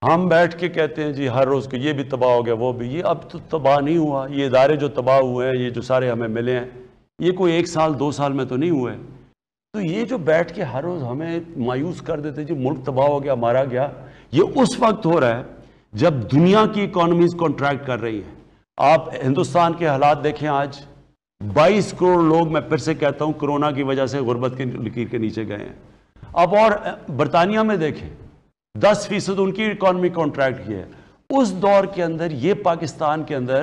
ہم بیٹھ کے کہتے ہیں جی ہر روز کہ یہ بھی تباہ ہو گیا وہ بھی، یہ اب تو تباہ نہیں ہوا. یہ ادارے جو تباہ ہوئے ہیں، یہ جو سارے ہمیں ملے ہیں، یہ کوئی 1 سال 2 سال میں تو نہیں ہوئے. تو یہ جو بیٹھ کے ہر روز ہمیں مایوس کر دیتے جی ملک تباہ ہو گیا، مارا گیا، یہ اس وقت ہو رہا ہے جب دنیا کی اکانومیز کنٹریکٹ کر رہی ہیں. آپ ہندوستان کے حالات دیکھیں، آج 22 کروڑ لوگ، میں پھر سے کہتا ہوں، کرونا کی وجہ سے غربت کی لکیر کے نیچے گئے ہیں. اب اور برطانیہ میں دیکھیں، 10% ان کی اکانومی کنٹریکٹ کی ہے. اس دور کے اندر یہ پاکستان کے اندر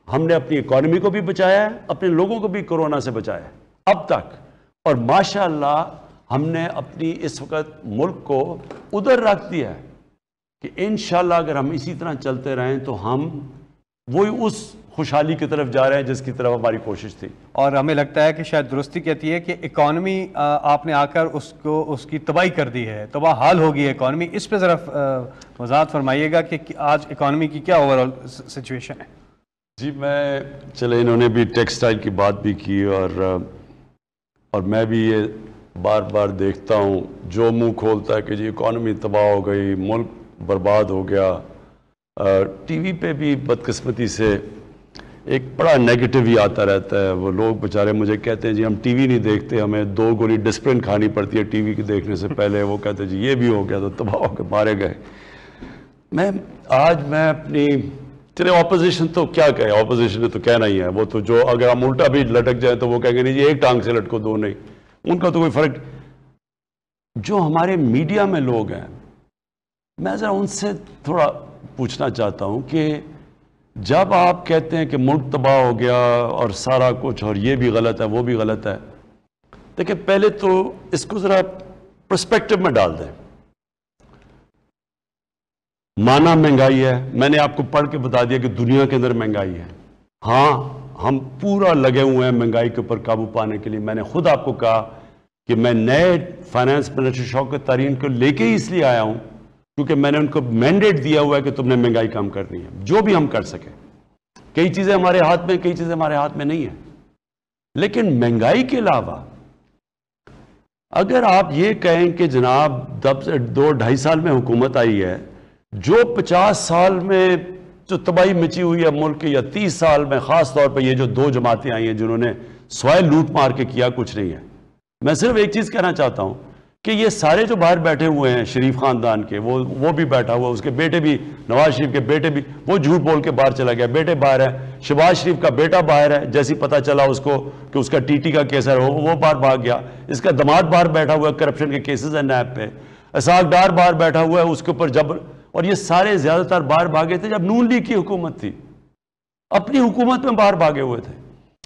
ہم نے اپنی اکانومی کو بھی بچایا ہے، اپنے لوگوں کو بھی کرونا سے بچایا ہے اب تک. اور ماشاءاللہ ہم نے اپنی اس وقت ملک کو ادھر رکھ دیا ہے کہ انشاءاللہ اگر ہم اسی طرح چلتے رہیں تو ہم وہی اس خوشحالی کی طرف جا رہے ہیں جس کی طرف ہماری کوشش تھی. اور ہمیں لگتا ہے کہ شاید درستی کہتی ہے کہ اکانومی آپ نے آ کر اس کی تباہی کر دی ہے، تباہ حال ہو گئی ہے اکانومی. اس پہ ذرا وضاحت فرمائیے گا کہ آج اکانومی کی کیا اوور آل سچویشن ہے. جی چلے انہوں نے بھی ٹیکسٹائل کی بات بھی کی، اور میں بھی یہ بار بار دیکھتا ہوں جو منہ کھولتا ہے کہ جی اکانومی تباہ ہو گئی، ملک برباد ہو گیا. ٹی وی پہ بھی بدقسمتی سے ایک بڑا نیگیٹو ہی آتا رہتا ہے. وہ لوگ بیچارے مجھے کہتے ہیں جی ہم ٹی وی نہیں دیکھتے، ہمیں 2 گولی ڈسپلن کھانی پڑتی ہے ٹی وی کی دیکھنے سے پہلے. وہ کہتے ہیں جی یہ بھی ہو گیا تو تباہ ہو کے مارے گئے. میں اپنی چلے اپوزیشن تو کیا کہے، اپوزیشن نے تو کہنا ہی ہے. وہ تو جو اگر ہم الٹا بھی لٹک جائیں تو وہ کہیں گے نہیں جی ایک ٹانگ سے لٹکو، 2 نہیں. ان کا تو کوئی فرق. جو ہمارے میڈیا میں لوگ ہیں، میں ذرا ان سے تھوڑا پوچھنا چاہتا ہوں کہ جب آپ کہتے ہیں کہ ملک تباہ ہو گیا اور سارا کچھ، اور یہ بھی غلط ہے وہ بھی غلط ہے، دیکھیں پہلے تو اس کو ذرا پرسپیکٹو میں ڈال دیں. مانا مہنگائی ہے، میں نے آپ کو پڑھ کے بتا دیا کہ دنیا کے اندر مہنگائی ہے. ہاں ہم پورا لگے ہوئے ہیں مہنگائی کے اوپر قابو پانے کے لیے. میں نے خود آپ کو کہا کہ میں نئے فائنانس منسٹر شوکت طرین کو لے کے ہی اس لیے آیا ہوں کیونکہ میں نے ان کو مینڈیٹ دیا ہوا ہے کہ تم نے مہنگائی کم کرنی ہے، جو بھی ہم کر سکیں. کئی چیزیں ہمارے ہاتھ میں، کئی چیزیں ہمارے ہاتھ میں نہیں ہیں. لیکن مہنگائی کے علاوہ اگر آپ یہ کہیں کہ جناب 2-2.5 سال میں حکومت آئی ہے، جو 50 سال میں جو تباہی مچی ہوئی ہے ملک کی، یا 30 سال میں، خاص طور پہ یہ جو 2 جماعتیں آئی ہیں جنہوں نے سوائے لوٹ مار کے کیا کچھ نہیں ہے. میں صرف ایک چیز کہنا چاہتا ہوں کہ یہ سارے جو باہر بیٹھے ہوئے ہیں شریف خاندان کے، وہ بھی بیٹھا ہوا، اس کے بیٹے بھی، نواز شریف کے بیٹے بھی، وہ جھوٹ بول کے باہر چلا گیا، بیٹے باہر ہیں. شہباز شریف کا بیٹا باہر ہے، جیسی پتہ چلا اس کو کہ اس کا ٹی ٹی کا کیس ہے وہ باہر بھاگ گیا. اس کا دماد باہر بیٹھا ہوا ہے، کرپشن کے کیسز ہیں نیب پہ. اسحاق ڈار باہر بیٹھا ہوا ہے، اس کے اوپر جبر. اور یہ سارے زیادہ تر باہر بھاگے تھے جب نون لیگ کی حکومت تھی، اپنی حکومت میں باہر بھاگے ہوئے تھے.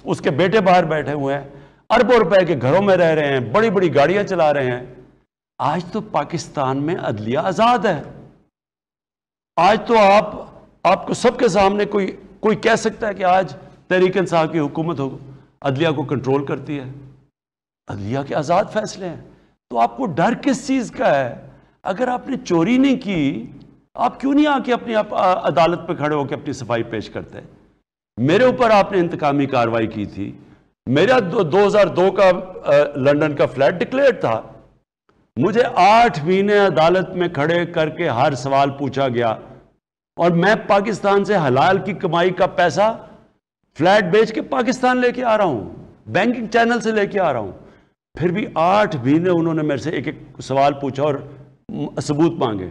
اس کے بیٹے باہر بیٹھے ہوئے ہیں، اربوں روپے کے گھروں میں رہ رہے ہیں، بڑی بڑی گاڑیاں چلا رہے ہیں. آج تو پاکستان میں عدلیہ آزاد ہے. آج تو آپ کو سب کے سامنے کوئی کہہ سکتا ہے کہ آج تحریک انصاف کی حکومت ہو عدلیہ کو کنٹرول کرتی ہے. عدلیہ کے آزاد فیصلے ہیں. تو آپ کو ڈر کس چیز کا ہے؟ اگر آپ نے چوری نہیں کی، آپ کیوں نہیں آ کے اپنی عدالت پہ کھڑے ہو کے اپنی صفائی پیش کرتے؟ میرے اوپر آپ نے انتقامی کارروائی کی تھی. میرا 2002 کا لندن کا فلیٹ ڈکلیئر تھا. مجھے 8 مہینے عدالت میں کھڑے کر کے ہر سوال پوچھا گیا، اور میں پاکستان سے حلال کی کمائی کا پیسہ فلیٹ بیچ کے پاکستان لے کے آ رہا ہوں، بینکنگ چینل سے لے کے آ رہا ہوں. پھر بھی 8 مہینے انہوں نے میرے سے ایک سوال پوچھا اور ثبوت مانگے.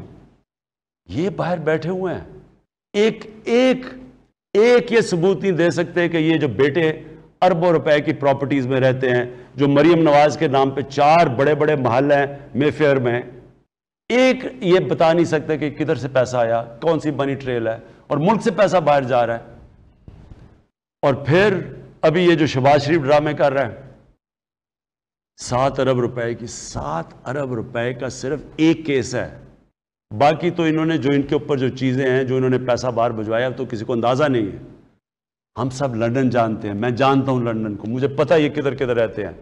یہ باہر بیٹھے ہوئے ہیں، ایک یہ ثبوت نہیں دے سکتے کہ یہ جو بیٹے اربوں روپے کی پراپرٹیز میں رہتے ہیں، جو مریم نواز کے نام پہ 4 بڑے بڑے محل ہیں مے فیئر میں، ایک یہ بتا نہیں سکتے کہ کدھر سے پیسہ آیا، کون سی منی ٹریل ہے، اور ملک سے پیسہ باہر جا رہا ہے. اور پھر ابھی یہ جو شہباز شریف ڈرامے کر رہے ہیں، 7 ارب روپے کی، 7 ارب روپے کا صرف ایک کیس ہے. باقی تو انہوں نے جو ان کے اوپر جو چیزیں ہیں، جو انہوں نے پیسہ باہر بھجوایا، تو کسی کو اندازہ نہیں ہے. ہم سب لندن جانتے ہیں، میں جانتا ہوں لندن کو، مجھے پتہ یہ کدھر کدھر رہتے ہیں.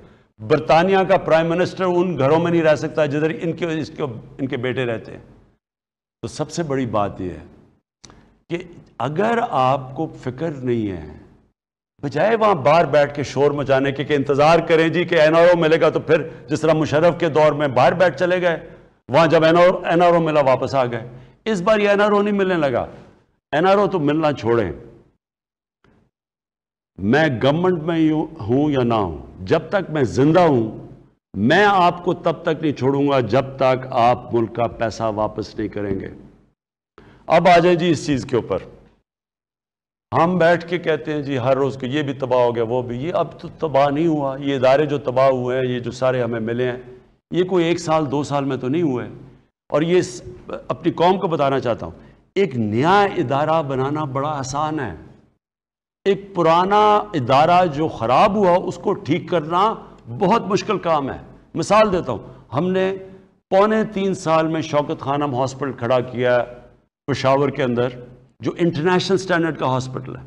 برطانیہ کا پرائم منسٹر ان گھروں میں نہیں رہ سکتا جدھر ان کے بیٹے رہتے ہیں. تو سب سے بڑی بات یہ ہے کہ اگر آپ کو فکر نہیں ہے، بجائے وہاں باہر بیٹھ کے شور مچانے کے کہ انتظار کریں جی کہ این آر او ملے گا، تو پھر جس طرح مشرف کے دور میں باہر بیٹھ چلے گئے، وہاں جب این آر او ملا واپس آ گئے. اس بار یہ NRO نہیں ملنے لگا. NRO تو ملنا چھوڑیں, میں گورنمنٹ میں ہوں یا نہ ہوں, جب تک میں زندہ ہوں میں آپ کو تب تک نہیں چھوڑوں گا جب تک آپ ملک کا پیسہ واپس نہیں کریں گے. اب آ جائیں جی اس چیز کے اوپر. ہم بیٹھ کے کہتے ہیں جی ہر روز کہ یہ بھی تباہ ہو گیا, وہ بھی. یہ اب تو تباہ نہیں ہوا. یہ ادارے جو تباہ ہوئے ہیں, یہ جو سارے ہمیں ملے ہیں, یہ کوئی 1 سال 2 سال میں تو نہیں ہوئے. اور یہ اپنی قوم کو بتانا چاہتا ہوں, ایک نیا ادارہ بنانا بڑا آسان ہے. ایک پرانا ادارہ جو خراب ہوا اس کو ٹھیک کرنا بہت مشکل کام ہے. مثال دیتا ہوں, ہم نے 2.25 سال میں شوکت خانم ہاسپٹل کھڑا کیا پشاور کے اندر, جو انٹرنیشنل سٹینڈرڈ کا ہاسپٹل ہے.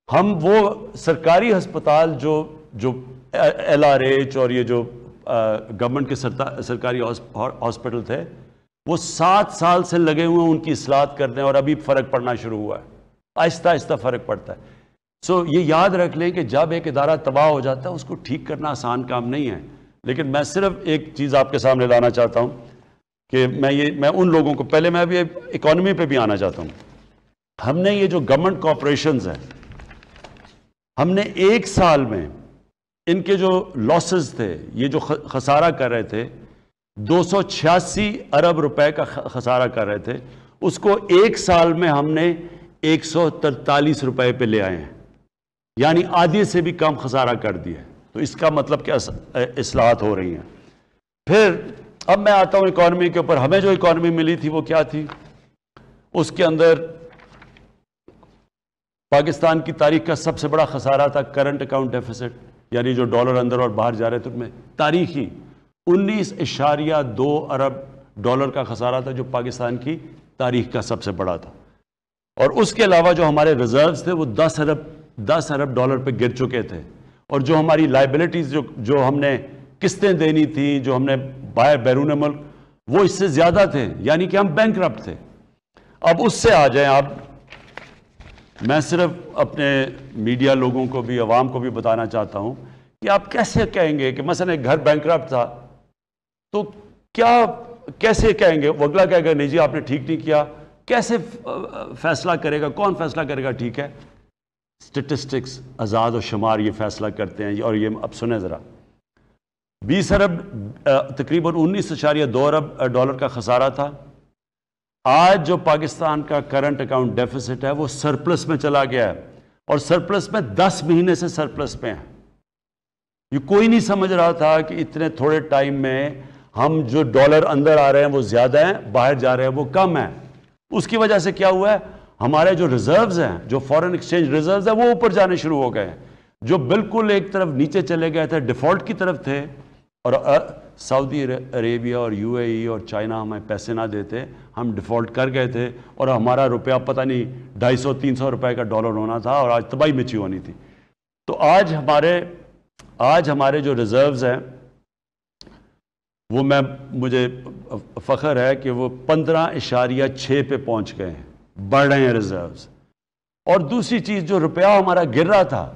ہم وہ سرکاری ہسپتال جو LRH اور یہ جو گورنمنٹ کے سرکاری ہاسپٹل تھے, وہ 7 سال سے لگے ہوئے ہیں ان کی اصلاحات کرنے, اور ابھی فرق پڑنا شروع ہوا ہے. آہستہ آہستہ فرق پڑتا ہے. یہ یاد رکھ لیں کہ جب ایک ادارہ تباہ ہو جاتا ہے اس کو ٹھیک کرنا آسان کام نہیں ہے. لیکن میں صرف ایک چیز آپ کے سامنے لانا چاہتا ہوں کہ میں ان لوگوں کو, پہلے میں ابھی اکانومی پہ بھی آنا چاہتا ہوں. ہم نے یہ جو گورنمنٹ کارپوریشنز ہیں, ہم نے 1 سال میں ان کے جو لاسز تھے, یہ جو خسارہ کر رہے تھے, 286 ارب روپے کا خسارہ کر رہے تھے, اس کو 1 سال میں ہم نے 143 روپے پہ لے آئے ہیں. یعنی آدھی سے بھی کم خسارہ کر دیا. تو اس کا مطلب کہ اصلاحات ہو رہی ہیں. پھر اب میں آتا ہوں اکانومی کے اوپر. ہمیں جو اکانومی ملی تھی وہ کیا تھی؟ اس کے اندر پاکستان کی تاریخ کا سب سے بڑا خسارہ تھا کرنٹ اکاؤنٹ ڈیفیسٹ, یعنی جو ڈالر اندر اور باہر جا رہے تھے ان میں تاریخی 19.2 ارب ڈالر کا خسارہ تھا, جو پاکستان کی تاریخ کا سب سے بڑا تھا. اور اس کے علاوہ جو ہمارے ریزروز تھے وہ 10 ارب ڈالر پہ گر چکے تھے. اور جو ہماری لائبلٹیز جو ہم نے قسطیں دینی تھی, جو ہم نے باہر بیرون ملک, وہ اس سے زیادہ تھے, یعنی کہ ہم بینکرپٹ تھے. اب اس سے آ جائیں آپ. میں صرف اپنے میڈیا لوگوں کو بھی, عوام کو بھی بتانا چاہتا ہوں کہ آپ کیسے کہیں گے کہ مثلا ایک گھر بینکرپٹ تھا, تو کیسے کہیں گے؟ وہ اگلا کہے گا نہیں جی آپ نے ٹھیک نہیں کیا. کیسے فیصلہ کرے گا؟ کون فیصلہ کرے گا ٹھیک ہے؟ سٹیٹسٹکس, اعداد و شمار یہ فیصلہ کرتے ہیں. اور یہ اب سنیں ذرا, 20 ارب تقریباً 19.2 ارب ڈالر کا خسارہ تھا. آج جو پاکستان کا کرنٹ اکاؤنٹ ڈیفیسٹ ہے وہ سرپلس میں چلا گیا ہے, اور سرپلس میں 10 مہینے سے سرپلس پہ ہیں. یہ کوئی نہیں سمجھ رہا تھا کہ اتنے تھوڑے ٹائم میں ہم جو ڈالر اندر آ رہے ہیں وہ زیادہ ہیں, باہر جا رہے ہیں وہ کم ہیں. اس کی وجہ سے کیا ہوا ہے, ہمارے جو ریزروز ہیں, جو فورن ایکسچینج ریزروز ہیں, وہ اوپر جانے شروع ہو گئے ہیں. جو بالکل ایک طرف نیچے چلے گئے تھے, ڈیفالٹ کی طرف تھے, اور سعودی عربیہ اور UAE اور چائنا ہمیں پیسے نہ دیتے, ہم ڈیفالٹ کر گئے تھے, اور ہمارا روپیہ پتہ نہیں 250-300 روپے کا ڈالر ہونا تھا, اور آج تباہی مچی ہونی تھی. تو آج ہمارے جو ریزروز ہیں وہ مجھے فخر ہے کہ وہ 15.6 پہ پہنچ گئے ہیں, بڑھ رہے ہیں ریزروز. اور دوسری چیز, جو روپیہ ہمارا گر رہا تھا,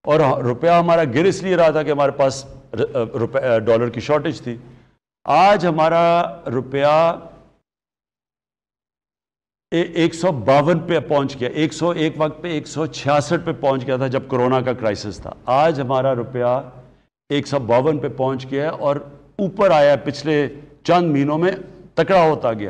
اور روپیہ ہمارا گر اس لیے رہا تھا کہ ہمارے پاس ڈالر کی شارٹیج تھی. آج ہمارا روپیہ 152 پہ پہنچ گیا. ایک وقت پہ 166 پہ پہنچ گیا تھا جب کرونا کا کرائسس تھا. آج ہمارا روپیہ 152 پہ پہنچ گیا ہے, اور اوپر آیا پچھلے چند مہینوں میں تکڑا ہوتا گیا.